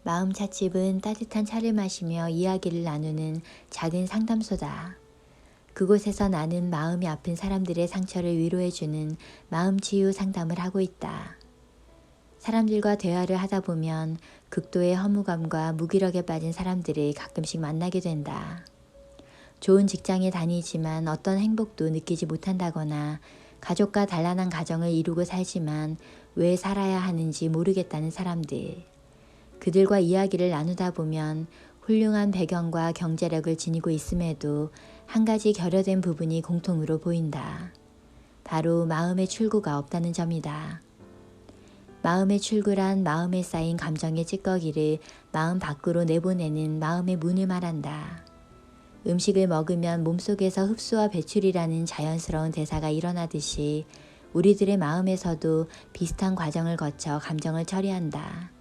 마음 찻집은 따뜻한 차를 마시며 이야기를 나누는 작은 상담소다. 그곳에서 나는 마음이 아픈 사람들의 상처를 위로해주는 마음치유 상담을 하고 있다. 사람들과 대화를 하다 보면 극도의 허무감과 무기력에 빠진 사람들을 가끔씩 만나게 된다. 좋은 직장에 다니지만 어떤 행복도 느끼지 못한다거나 가족과 단란한 가정을 이루고 살지만 왜 살아야 하는지 모르겠다는 사람들. 그들과 이야기를 나누다 보면 훌륭한 배경과 경제력을 지니고 있음에도 한 가지 결여된 부분이 공통으로 보인다. 바로 마음의 출구가 없다는 점이다. 마음의 출구란 마음에 쌓인 감정의 찌꺼기를 마음 밖으로 내보내는 마음의 문을 말한다. 음식을 먹으면 몸속에서 흡수와 배출이라는 자연스러운 대사가 일어나듯이 우리들의 마음에서도 비슷한 과정을 거쳐 감정을 처리한다.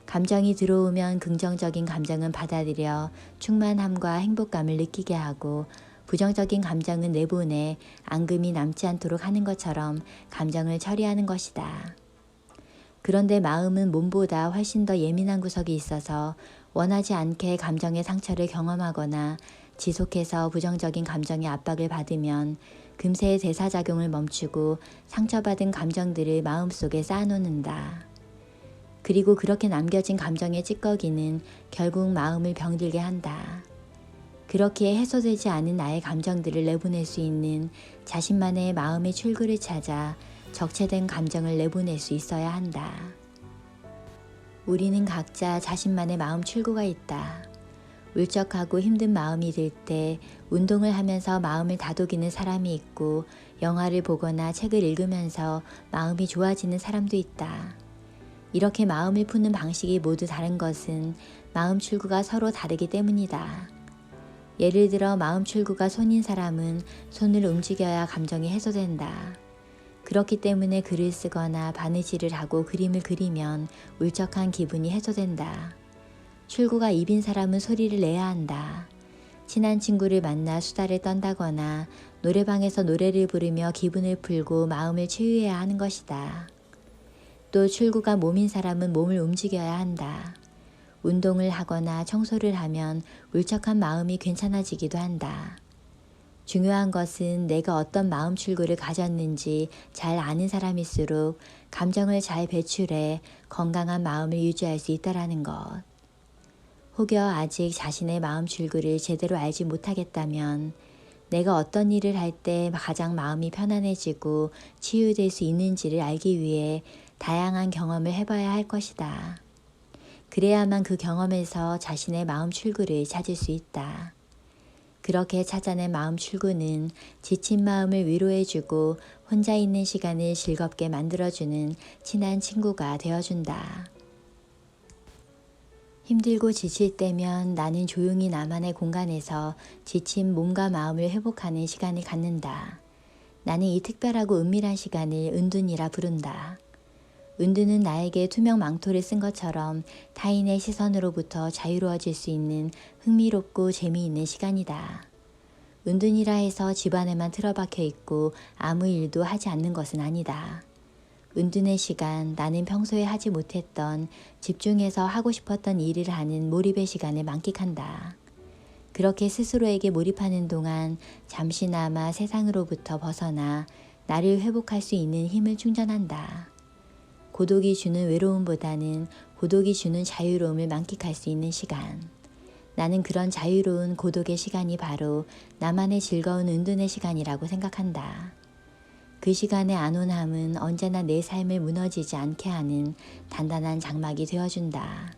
감정이 들어오면 긍정적인 감정은 받아들여 충만함과 행복감을 느끼게 하고 부정적인 감정은 내보내 앙금이 남지 않도록 하는 것처럼 감정을 처리하는 것이다. 그런데 마음은 몸보다 훨씬 더 예민한 구석이 있어서 원하지 않게 감정의 상처를 경험하거나 지속해서 부정적인 감정의 압박을 받으면 금세 대사작용을 멈추고 상처받은 감정들을 마음속에 쌓아놓는다. 그리고 그렇게 남겨진 감정의 찌꺼기는 결국 마음을 병들게 한다. 그렇게 해소되지 않은 나의 감정들을 내보낼 수 있는 자신만의 마음의 출구를 찾아 적체된 감정을 내보낼 수 있어야 한다. 우리는 각자 자신만의 마음 출구가 있다. 울적하고 힘든 마음이 들 때 운동을 하면서 마음을 다독이는 사람이 있고 영화를 보거나 책을 읽으면서 마음이 좋아지는 사람도 있다. 이렇게 마음을 푸는 방식이 모두 다른 것은 마음 출구가 서로 다르기 때문이다. 예를 들어 마음 출구가 손인 사람은 손을 움직여야 감정이 해소된다. 그렇기 때문에 글을 쓰거나 바느질을 하고 그림을 그리면 울적한 기분이 해소된다. 출구가 입인 사람은 소리를 내야 한다. 친한 친구를 만나 수다를 떤다거나 노래방에서 노래를 부르며 기분을 풀고 마음을 치유해야 하는 것이다. 또 출구가 몸인 사람은 몸을 움직여야 한다. 운동을 하거나 청소를 하면 울적한 마음이 괜찮아지기도 한다. 중요한 것은 내가 어떤 마음 출구를 가졌는지 잘 아는 사람일수록 감정을 잘 배출해 건강한 마음을 유지할 수 있다는 것. 혹여 아직 자신의 마음 출구를 제대로 알지 못하겠다면 내가 어떤 일을 할 때 가장 마음이 편안해지고 치유될 수 있는지를 알기 위해 다양한 경험을 해봐야 할 것이다. 그래야만 그 경험에서 자신의 마음 출구를 찾을 수 있다. 그렇게 찾아낸 마음 출구는 지친 마음을 위로해주고 혼자 있는 시간을 즐겁게 만들어주는 친한 친구가 되어준다. 힘들고 지칠 때면 나는 조용히 나만의 공간에서 지친 몸과 마음을 회복하는 시간을 갖는다. 나는 이 특별하고 은밀한 시간을 은둔이라 부른다. 은둔은 나에게 투명 망토를 쓴 것처럼 타인의 시선으로부터 자유로워질 수 있는 흥미롭고 재미있는 시간이다. 은둔이라 해서 집안에만 틀어박혀 있고 아무 일도 하지 않는 것은 아니다. 은둔의 시간, 나는 평소에 하지 못했던 집중해서 하고 싶었던 일을 하는 몰입의 시간을 만끽한다. 그렇게 스스로에게 몰입하는 동안 잠시나마 세상으로부터 벗어나 나를 회복할 수 있는 힘을 충전한다. 고독이 주는 외로움보다는 고독이 주는 자유로움을 만끽할 수 있는 시간. 나는 그런 자유로운 고독의 시간이 바로 나만의 즐거운 은둔의 시간이라고 생각한다. 그 시간의 안온함은 언제나 내 삶을 무너지지 않게 하는 단단한 장막이 되어준다.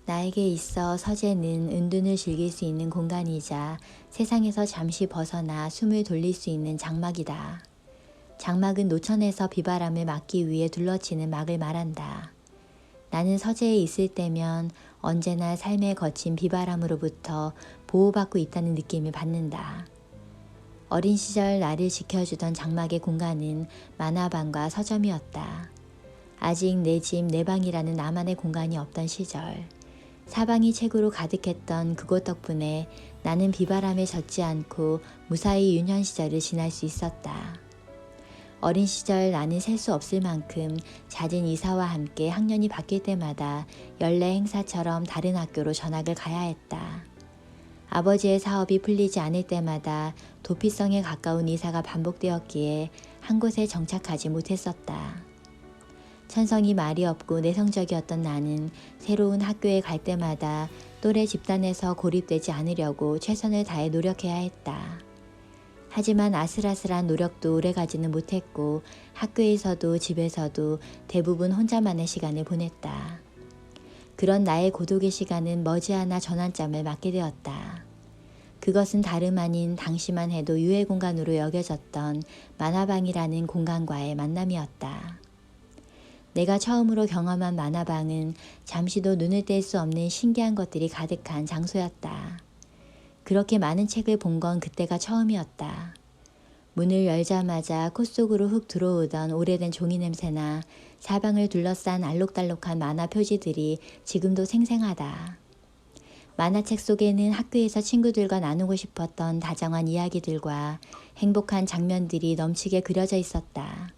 나에게 있어 서재는 은둔을 즐길 수 있는 공간이자 세상에서 잠시 벗어나 숨을 돌릴 수 있는 장막이다. 장막은 노천에서 비바람을 막기 위해 둘러치는 막을 말한다. 나는 서재에 있을 때면 언제나 삶에 거친 비바람으로부터 보호받고 있다는 느낌을 받는다. 어린 시절 나를 지켜주던 장막의 공간은 만화방과 서점이었다. 아직 내 집, 내 방이라는 나만의 공간이 없던 시절. 사방이 책으로 가득했던 그곳 덕분에 나는 비바람에 젖지 않고 무사히 유년 시절을 지날 수 있었다. 어린 시절 나는 셀 수 없을 만큼 잦은 이사와 함께 학년이 바뀔 때마다 연례 행사처럼 다른 학교로 전학을 가야 했다. 아버지의 사업이 풀리지 않을 때마다 도피성에 가까운 이사가 반복되었기에 한 곳에 정착하지 못했었다. 천성이 말이 없고 내성적이었던 나는 새로운 학교에 갈 때마다 또래 집단에서 고립되지 않으려고 최선을 다해 노력해야 했다. 하지만 아슬아슬한 노력도 오래가지는 못했고 학교에서도 집에서도 대부분 혼자만의 시간을 보냈다. 그런 나의 고독의 시간은 머지않아 전환점을 맞게 되었다. 그것은 다름 아닌 당시만 해도 유해 공간으로 여겨졌던 만화방이라는 공간과의 만남이었다. 내가 처음으로 경험한 만화방은 잠시도 눈을 뗄 수 없는 신기한 것들이 가득한 장소였다. 그렇게 많은 책을 본 건 그때가 처음이었다. 문을 열자마자 코 속으로 훅 들어오던 오래된 종이 냄새나 사방을 둘러싼 알록달록한 만화 표지들이 지금도 생생하다. 만화책 속에는 학교에서 친구들과 나누고 싶었던 다정한 이야기들과 행복한 장면들이 넘치게 그려져 있었다.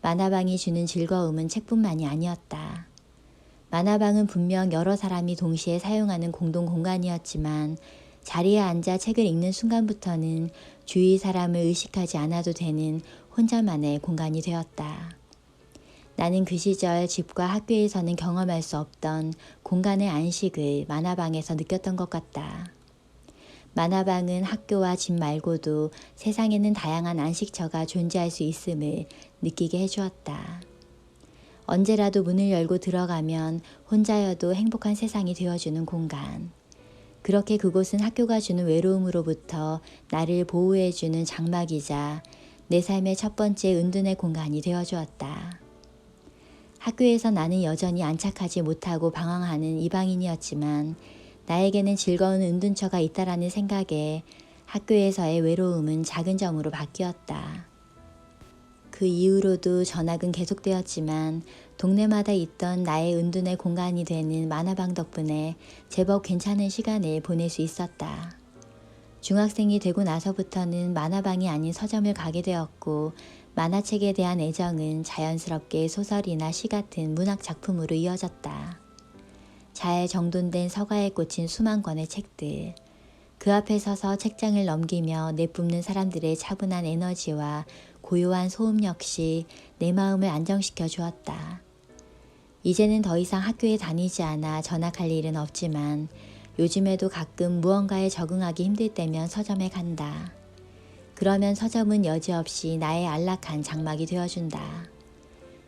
만화방이 주는 즐거움은 책뿐만이 아니었다. 만화방은 분명 여러 사람이 동시에 사용하는 공동 공간이었지만 자리에 앉아 책을 읽는 순간부터는 주위 사람을 의식하지 않아도 되는 혼자만의 공간이 되었다. 나는 그 시절 집과 학교에서는 경험할 수 없던 공간의 안식을 만화방에서 느꼈던 것 같다. 만화방은 학교와 집 말고도 세상에는 다양한 안식처가 존재할 수 있음을 느끼게 해주었다. 언제라도 문을 열고 들어가면 혼자여도 행복한 세상이 되어주는 공간. 그렇게 그곳은 학교가 주는 외로움으로부터 나를 보호해주는 장막이자 내 삶의 첫 번째 은둔의 공간이 되어주었다. 학교에서 나는 여전히 안착하지 못하고 방황하는 이방인이었지만 나에게는 즐거운 은둔처가 있다라는 생각에 학교에서의 외로움은 작은 점으로 바뀌었다. 그 이후로도 전학은 계속되었지만 동네마다 있던 나의 은둔의 공간이 되는 만화방 덕분에 제법 괜찮은 시간을 보낼 수 있었다. 중학생이 되고 나서부터는 만화방이 아닌 서점을 가게 되었고 만화책에 대한 애정은 자연스럽게 소설이나 시 같은 문학 작품으로 이어졌다. 잘 정돈된 서가에 꽂힌 수만 권의 책들, 그 앞에 서서 책장을 넘기며 내뿜는 사람들의 차분한 에너지와 고요한 소음 역시 내 마음을 안정시켜 주었다. 이제는 더 이상 학교에 다니지 않아 전학할 일은 없지만 요즘에도 가끔 무언가에 적응하기 힘들 때면 서점에 간다. 그러면 서점은 여지없이 나의 안락한 장막이 되어준다.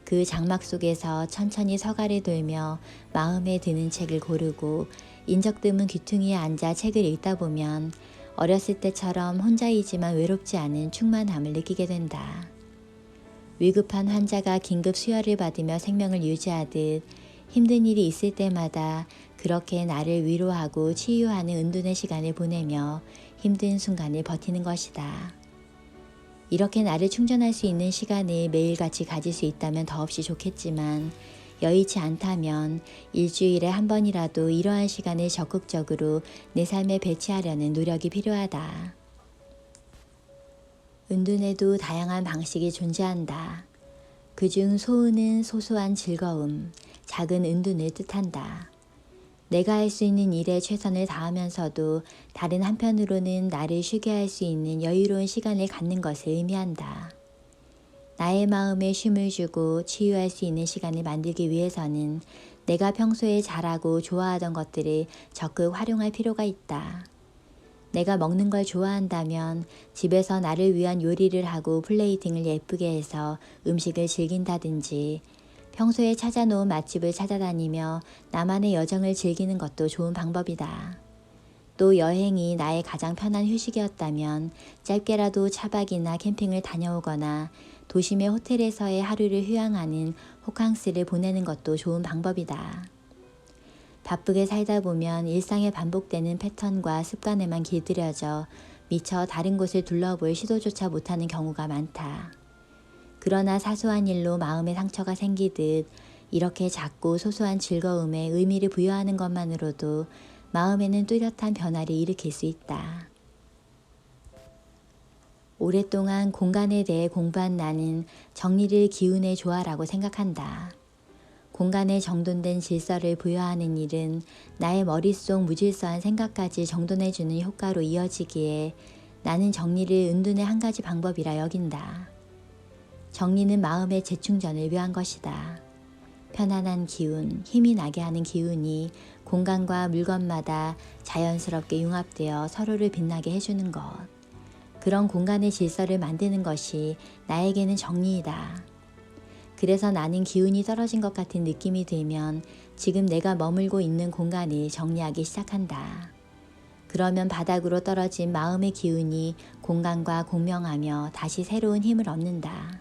그 장막 속에서 천천히 서가를 돌며 마음에 드는 책을 고르고 인적 드문 귀퉁이에 앉아 책을 읽다 보면 어렸을 때처럼 혼자이지만 외롭지 않은 충만함을 느끼게 된다. 위급한 환자가 긴급 수혈을 받으며 생명을 유지하듯 힘든 일이 있을 때마다 그렇게 나를 위로하고 치유하는 은둔의 시간을 보내며 힘든 순간을 버티는 것이다. 이렇게 나를 충전할 수 있는 시간을 매일같이 가질 수 있다면 더없이 좋겠지만 여의치 않다면 일주일에 한 번이라도 이러한 시간을 적극적으로 내 삶에 배치하려는 노력이 필요하다. 은둔에도 다양한 방식이 존재한다. 그중 소은은 소소한 즐거움, 작은 은둔을 뜻한다. 내가 할 수 있는 일에 최선을 다하면서도 다른 한편으로는 나를 쉬게 할 수 있는 여유로운 시간을 갖는 것을 의미한다. 나의 마음에 쉼을 주고 치유할 수 있는 시간을 만들기 위해서는 내가 평소에 잘하고 좋아하던 것들을 적극 활용할 필요가 있다. 내가 먹는 걸 좋아한다면 집에서 나를 위한 요리를 하고 플레이팅을 예쁘게 해서 음식을 즐긴다든지 평소에 찾아놓은 맛집을 찾아다니며 나만의 여정을 즐기는 것도 좋은 방법이다. 또 여행이 나의 가장 편한 휴식이었다면 짧게라도 차박이나 캠핑을 다녀오거나 도심의 호텔에서의 하루를 휴양하는 호캉스를 보내는 것도 좋은 방법이다. 바쁘게 살다 보면 일상에 반복되는 패턴과 습관에만 길들여져 미처 다른 곳을 둘러볼 시도조차 못하는 경우가 많다. 그러나 사소한 일로 마음의 상처가 생기듯 이렇게 작고 소소한 즐거움에 의미를 부여하는 것만으로도 마음에는 뚜렷한 변화를 일으킬 수 있다. 오랫동안 공간에 대해 공부한 나는 정리를 기운의 조화라고 생각한다. 공간에 정돈된 질서를 부여하는 일은 나의 머릿속 무질서한 생각까지 정돈해주는 효과로 이어지기에 나는 정리를 은둔의 한 가지 방법이라 여긴다. 정리는 마음의 재충전을 위한 것이다. 편안한 기운, 힘이 나게 하는 기운이 공간과 물건마다 자연스럽게 융합되어 서로를 빛나게 해주는 것. 그런 공간의 질서를 만드는 것이 나에게는 정리이다. 그래서 나는 기운이 떨어진 것 같은 느낌이 들면 지금 내가 머물고 있는 공간을 정리하기 시작한다. 그러면 바닥으로 떨어진 마음의 기운이 공간과 공명하며 다시 새로운 힘을 얻는다.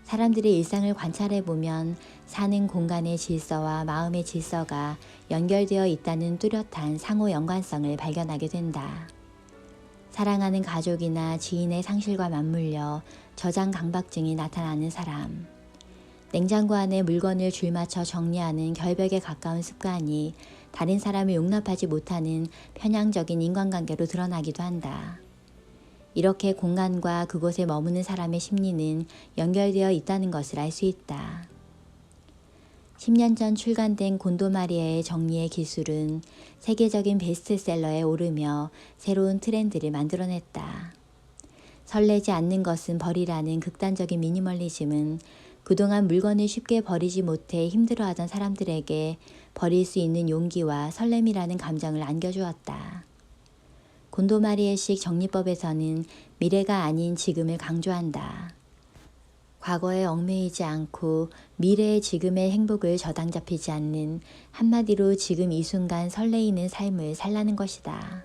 사람들의 일상을 관찰해보면 사는 공간의 질서와 마음의 질서가 연결되어 있다는 뚜렷한 상호 연관성을 발견하게 된다. 사랑하는 가족이나 지인의 상실과 맞물려 저장 강박증이 나타나는 사람, 냉장고 안에 물건을 줄맞춰 정리하는 결벽에 가까운 습관이 다른 사람을 용납하지 못하는 편향적인 인간관계로 드러나기도 한다. 이렇게 공간과 그곳에 머무는 사람의 심리는 연결되어 있다는 것을 알 수 있다. 10년 전 출간된 곤도마리아의 정리의 기술은 세계적인 베스트셀러에 오르며 새로운 트렌드를 만들어냈다. 설레지 않는 것은 버리라는 극단적인 미니멀리즘은 그동안 물건을 쉽게 버리지 못해 힘들어하던 사람들에게 버릴 수 있는 용기와 설렘이라는 감정을 안겨주었다. 곤도마리에식 정리법에서는 미래가 아닌 지금을 강조한다. 과거에 얽매이지 않고 미래의 지금의 행복을 저당 잡히지 않는, 한마디로 지금 이 순간 설레이는 삶을 살라는 것이다.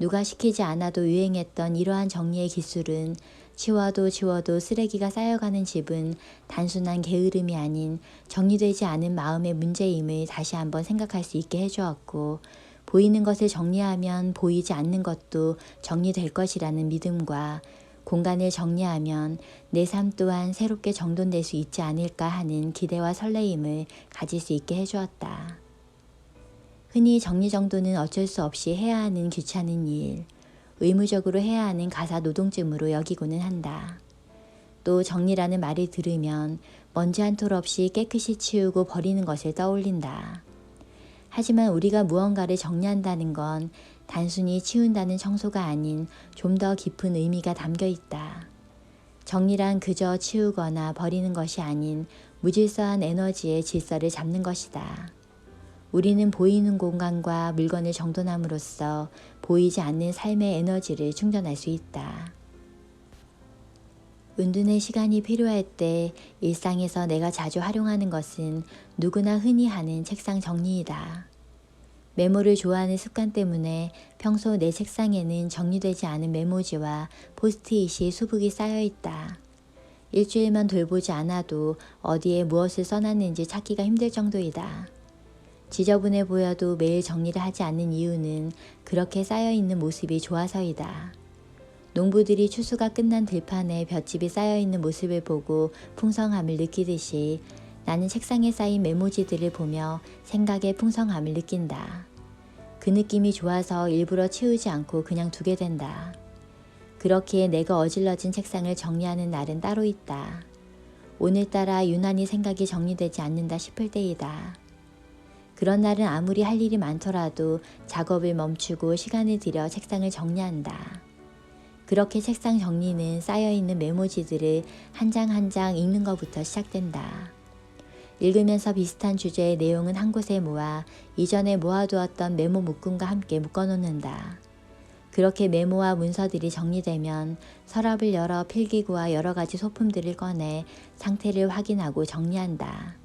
누가 시키지 않아도 유행했던 이러한 정리의 기술은 치워도 지워도 쓰레기가 쌓여가는 집은 단순한 게으름이 아닌 정리되지 않은 마음의 문제임을 다시 한번 생각할 수 있게 해주었고, 보이는 것을 정리하면 보이지 않는 것도 정리될 것이라는 믿음과 공간을 정리하면 내 삶 또한 새롭게 정돈될 수 있지 않을까 하는 기대와 설레임을 가질 수 있게 해주었다. 흔히 정리정돈은 어쩔 수 없이 해야 하는 귀찮은 일, 의무적으로 해야 하는 가사 노동쯤으로 여기고는 한다. 또 정리라는 말을 들으면 먼지 한 톨 없이 깨끗이 치우고 버리는 것을 떠올린다. 하지만 우리가 무언가를 정리한다는 건 단순히 치운다는 청소가 아닌 좀 더 깊은 의미가 담겨 있다. 정리란 그저 치우거나 버리는 것이 아닌 무질서한 에너지의 질서를 잡는 것이다. 우리는 보이는 공간과 물건을 정돈함으로써 보이지 않는 삶의 에너지를 충전할 수 있다. 은둔의 시간이 필요할 때 일상에서 내가 자주 활용하는 것은 누구나 흔히 하는 책상 정리이다. 메모를 좋아하는 습관 때문에 평소 내 책상에는 정리되지 않은 메모지와 포스트잇이 수북이 쌓여 있다. 일주일만 돌보지 않아도 어디에 무엇을 써놨는지 찾기가 힘들 정도이다. 지저분해 보여도 매일 정리를 하지 않는 이유는 그렇게 쌓여있는 모습이 좋아서이다. 농부들이 추수가 끝난 들판에 볏짚이 쌓여있는 모습을 보고 풍성함을 느끼듯이 나는 책상에 쌓인 메모지들을 보며 생각의 풍성함을 느낀다. 그 느낌이 좋아서 일부러 치우지 않고 그냥 두게 된다. 그렇기에 내가 어질러진 책상을 정리하는 날은 따로 있다. 오늘따라 유난히 생각이 정리되지 않는다 싶을 때이다. 그런 날은 아무리 할 일이 많더라도 작업을 멈추고 시간을 들여 책상을 정리한다. 그렇게 책상 정리는 쌓여있는 메모지들을 한 장 한 장 읽는 것부터 시작된다. 읽으면서 비슷한 주제의 내용은 한 곳에 모아 이전에 모아두었던 메모 묶음과 함께 묶어놓는다. 그렇게 메모와 문서들이 정리되면 서랍을 열어 필기구와 여러 가지 소품들을 꺼내 상태를 확인하고 정리한다.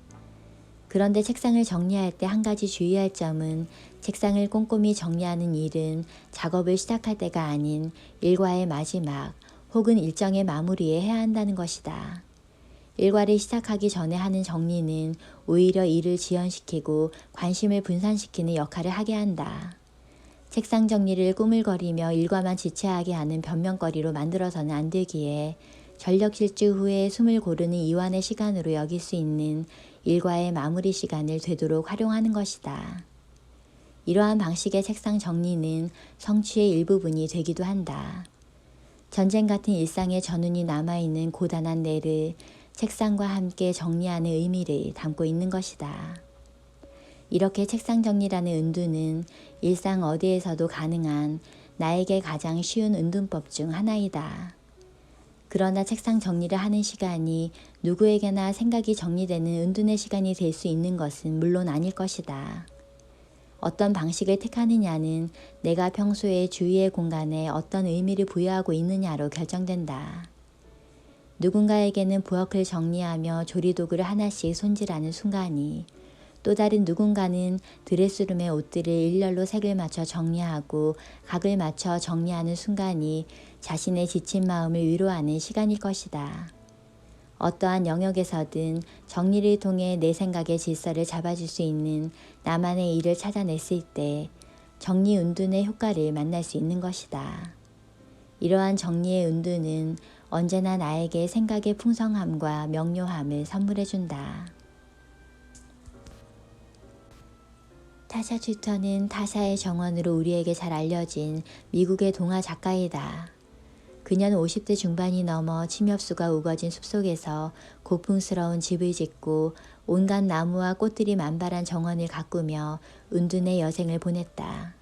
그런데 책상을 정리할 때 한 가지 주의할 점은 책상을 꼼꼼히 정리하는 일은 작업을 시작할 때가 아닌 일과의 마지막 혹은 일정의 마무리에 해야 한다는 것이다. 일과를 시작하기 전에 하는 정리는 오히려 일을 지연시키고 관심을 분산시키는 역할을 하게 한다. 책상 정리를 꾸물거리며 일과만 지체하게 하는 변명거리로 만들어서는 안 되기에 전력 질주 후에 숨을 고르는 이완의 시간으로 여길 수 있는 일과의 마무리 시간을 되도록 활용하는 것이다. 이러한 방식의 책상 정리는 성취의 일부분이 되기도 한다. 전쟁 같은 일상의 전운이 남아있는 고단한 뇌를 책상과 함께 정리하는 의미를 담고 있는 것이다. 이렇게 책상 정리라는 은둔은 일상 어디에서도 가능한 나에게 가장 쉬운 은둔법 중 하나이다. 그러나 책상 정리를 하는 시간이 누구에게나 생각이 정리되는 은둔의 시간이 될 수 있는 것은 물론 아닐 것이다. 어떤 방식을 택하느냐는 내가 평소에 주위의 공간에 어떤 의미를 부여하고 있느냐로 결정된다. 누군가에게는 부엌을 정리하며 조리도구를 하나씩 손질하는 순간이, 또 다른 누군가는 드레스룸의 옷들을 일렬로 색을 맞춰 정리하고 각을 맞춰 정리하는 순간이 자신의 지친 마음을 위로하는 시간일 것이다. 어떠한 영역에서든 정리를 통해 내 생각의 질서를 잡아줄 수 있는 나만의 일을 찾아냈을 때 정리 은둔의 효과를 만날 수 있는 것이다. 이러한 정리의 은둔은 언제나 나에게 생각의 풍성함과 명료함을 선물해준다. 타샤 튜터는 타샤의 정원으로 우리에게 잘 알려진 미국의 동화 작가이다. 그녀는 50대 중반이 넘어 침엽수가 우거진 숲속에서 고풍스러운 집을 짓고 온갖 나무와 꽃들이 만발한 정원을 가꾸며 은둔의 여생을 보냈다.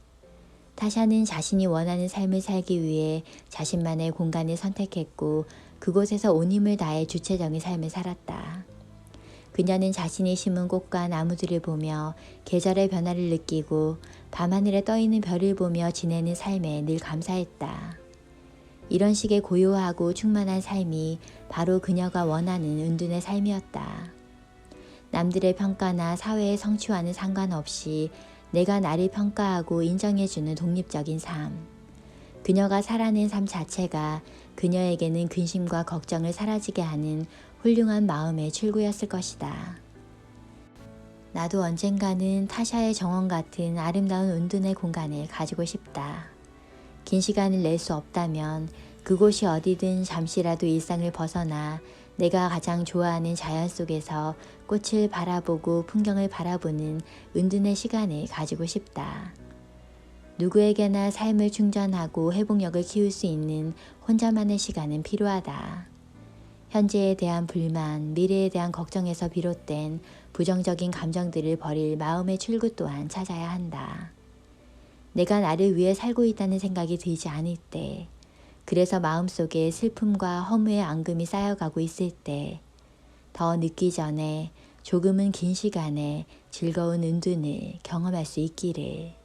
타샤는 자신이 원하는 삶을 살기 위해 자신만의 공간을 선택했고 그곳에서 온 힘을 다해 주체적인 삶을 살았다. 그녀는 자신이 심은 꽃과 나무들을 보며 계절의 변화를 느끼고 밤하늘에 떠있는 별을 보며 지내는 삶에 늘 감사했다. 이런 식의 고요하고 충만한 삶이 바로 그녀가 원하는 은둔의 삶이었다. 남들의 평가나 사회의 성취와는 상관없이 내가 나를 평가하고 인정해주는 독립적인 삶. 그녀가 살아낸 삶 자체가 그녀에게는 근심과 걱정을 사라지게 하는 훌륭한 마음의 출구였을 것이다. 나도 언젠가는 타샤의 정원 같은 아름다운 은둔의 공간을 가지고 싶다. 긴 시간을 낼 수 없다면 그곳이 어디든 잠시라도 일상을 벗어나 내가 가장 좋아하는 자연 속에서 꽃을 바라보고 풍경을 바라보는 은둔의 시간을 가지고 싶다. 누구에게나 삶을 충전하고 회복력을 키울 수 있는 혼자만의 시간은 필요하다. 현재에 대한 불만, 미래에 대한 걱정에서 비롯된 부정적인 감정들을 버릴 마음의 출구 또한 찾아야 한다. 내가 나를 위해 살고 있다는 생각이 들지 않을 때, 그래서 마음속에 슬픔과 허무의 앙금이 쌓여가고 있을 때, 더 늦기 전에 조금은 긴 시간에 즐거운 은둔을 경험할 수 있기를.